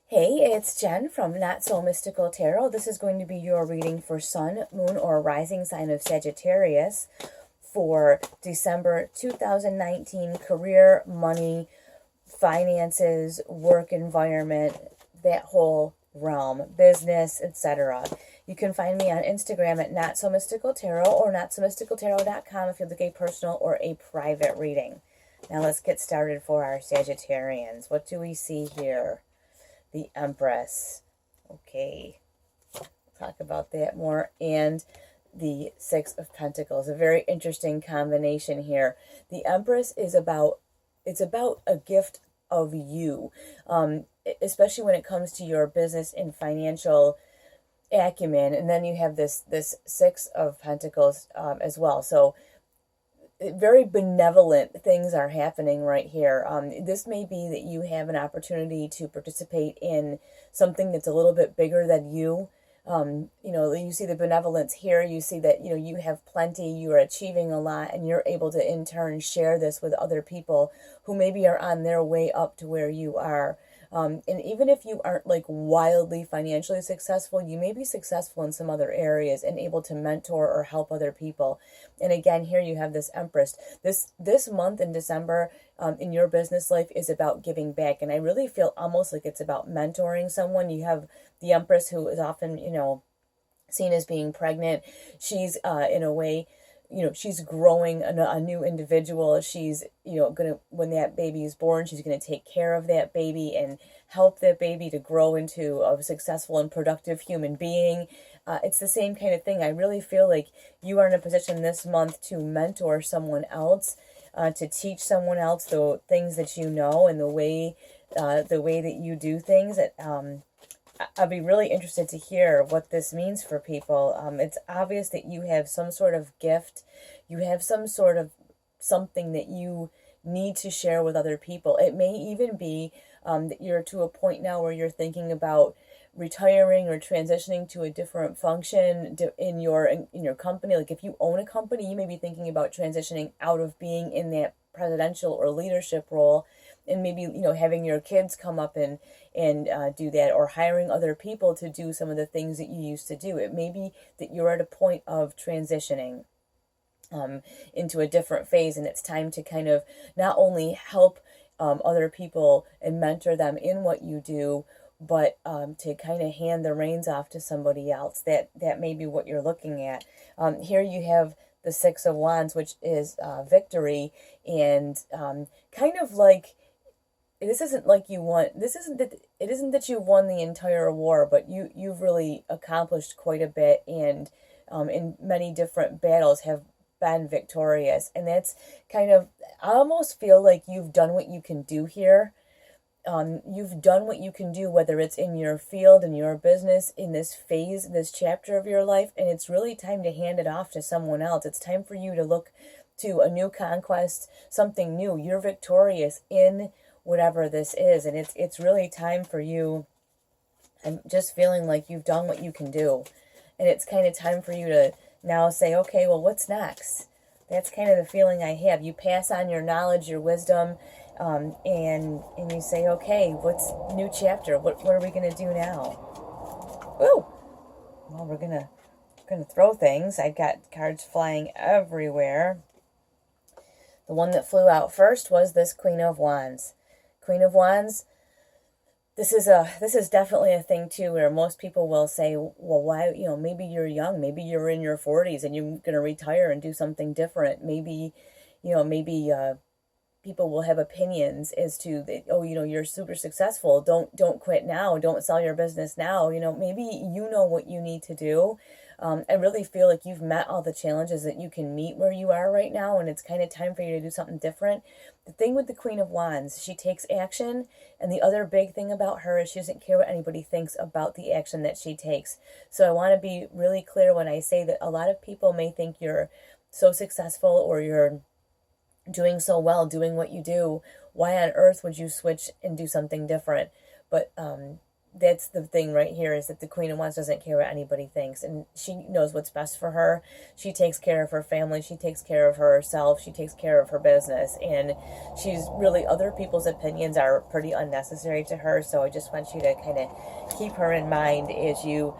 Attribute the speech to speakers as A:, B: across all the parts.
A: Hey, it's Jen from Not So Mystical Tarot. This is going to be your reading for Sun, Moon, or Rising sign of Sagittarius for December 2019. Career, money, finances, work environment, that whole realm, business, etc. You can find me on Instagram at Not So Mystical Tarot or notsomysticaltarot.com if you'd like a personal or a private reading. Now let's get started for our Sagittarians. What do we see here? The Empress. Okay, talk about that more. And the Six of Pentacles. A very interesting combination here. The Empress is about, it's about a gift of you, especially when it comes to your business and financial acumen. And then you have this Six of Pentacles as well. So very benevolent things are happening right here. This may be that you have an opportunity to participate in something that's a little bit bigger than you. You see the benevolence here. You see that, you have plenty, you are achieving a lot, and you're able to in turn share this with other people who maybe are on their way up to where you are. And even if you aren't like wildly financially successful, you may be successful in some other areas and able to mentor or help other people. And again, here you have this Empress. This month in December, in your business life is about giving back. And I really feel almost like it's about mentoring someone. You have the Empress, who is often, seen as being pregnant. She's in a way, she's growing a new individual. She's, gonna, when that baby is born, she's gonna take care of that baby and help that baby to grow into a successful and productive human being. It's the same kind of thing. I really feel like you are in a position this month to mentor someone else, to teach someone else the things that you know and the way that you do things. I'd be really interested to hear what this means for people. It's obvious that you have some sort of gift. You have some sort of something that you need to share with other people. It may even be that you're to a point now where you're thinking about retiring or transitioning to a different function in your company. Like if you own a company, you may be thinking about transitioning out of being in that presidential or leadership role, and maybe having your kids come up and do that, or hiring other people to do some of the things that you used to do. It may be that you're at a point of transitioning into a different phase, and it's time to kind of not only help other people and mentor them in what you do, but to kind of hand the reins off to somebody else. That may be what you're looking at. Here you have the Six of Wands, which is victory, and kind of like, this isn't like you won. It isn't that you've won the entire war, but you've really accomplished quite a bit, and in many different battles have been victorious. And that's kind of, I almost feel like you've done what you can do here. You've done what you can do, whether it's in your field, in your business, in this phase, this chapter of your life, and it's really time to hand it off to someone else. It's time for you to look to a new conquest, something new. You're victorious in whatever this is, and it's really time for you. I'm just feeling like you've done what you can do, and it's kind of time for you to now say, okay, well, what's next? That's kind of the feeling I have. You pass on your knowledge, your wisdom, and you say, okay, what's new chapter? What are we gonna do now? Woo! Well, we're gonna throw things. I got cards flying everywhere. The one that flew out first was this Queen of Wands. Queen of Wands. This is definitely a thing too, where most people will say, well, why, maybe you're young, maybe you're in your 40s and you're going to retire and do something different. Maybe, people will have opinions as to that, oh, you're super successful. Don't quit now. Don't sell your business now. Maybe you know what you need to do. I really feel like you've met all the challenges that you can meet where you are right now, and it's kind of time for you to do something different. The thing with the Queen of Wands, she takes action, and the other big thing about her is she doesn't care what anybody thinks about the action that she takes. So I want to be really clear when I say that a lot of people may think you're so successful or you're doing so well, doing what you do. Why on earth would you switch and do something different? But that's the thing right here, is that the Queen of Wands doesn't care what anybody thinks, and she knows what's best for her. She takes care of her family, she takes care of herself, she takes care of her business, and she's really, other people's opinions are pretty unnecessary to her. So I just want you to kind of keep her in mind as you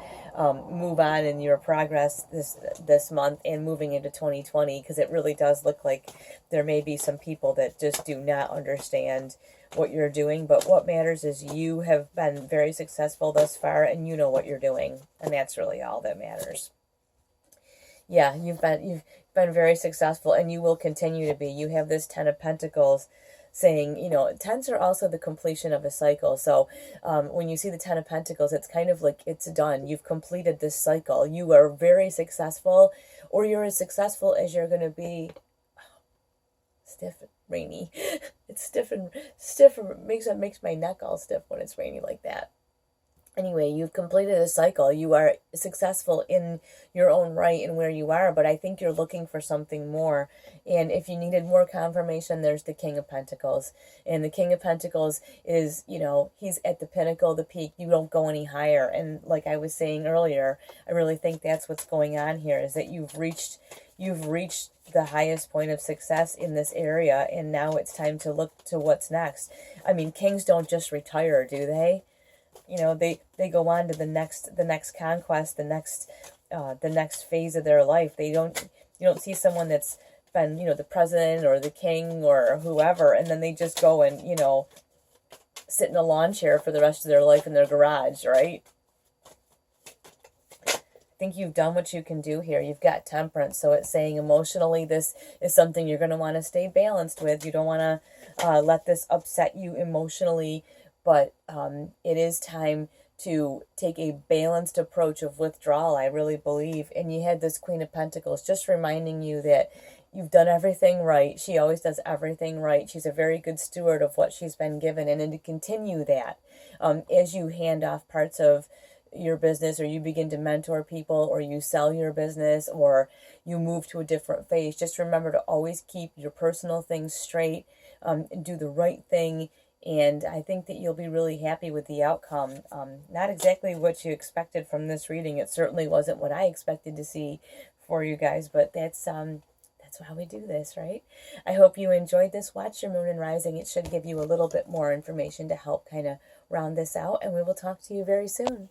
A: move on in your progress this month and moving into 2020, because it really does look like there may be some people that just do not understand what you're doing. But what matters is you have been very successful thus far, and you know what you're doing, and that's really all that matters. Yeah, you've been very successful, and you will continue to be. You have this Ten of Pentacles saying, you know, tens are also the completion of a cycle. So when you see the Ten of Pentacles, it's kind of like it's done. You've completed this cycle. You are very successful, or you're as successful as you're going to be. Stiff and rainy. It's stiff and makes my neck all stiff when it's rainy like that. Anyway, you've completed a cycle. You are successful in your own right and where you are, but I think you're looking for something more. And if you needed more confirmation, there's the King of Pentacles. And the King of Pentacles is, you know, he's at the pinnacle, the peak. You don't go any higher. And like I was saying earlier, I really think that's what's going on here, is that you've reached the highest point of success in this area, and now it's time to look to what's next. I mean, kings don't just retire, do they? You know, they go on to the next conquest, the next phase of their life. You don't see someone that's been, you know, the president or the king or whoever, and then they just go and, you know, sit in a lawn chair for the rest of their life in their garage, right? I think you've done what you can do here. You've got Temperance, so it's saying emotionally this is something you're going to want to stay balanced with. You don't want to let this upset you emotionally, but it is time to take a balanced approach of withdrawal, I really believe. And you had this Queen of Pentacles just reminding you that you've done everything right. She always does everything right. She's a very good steward of what she's been given, and to continue that as you hand off parts of your business, or you begin to mentor people, or you sell your business, or you move to a different phase. Just remember to always keep your personal things straight, and do the right thing. And I think that you'll be really happy with the outcome. Not exactly what you expected from this reading. It certainly wasn't what I expected to see for you guys, but that's how we do this, right? I hope you enjoyed this. Watch your moon and rising. It should give you a little bit more information to help kind of round this out, and we will talk to you very soon.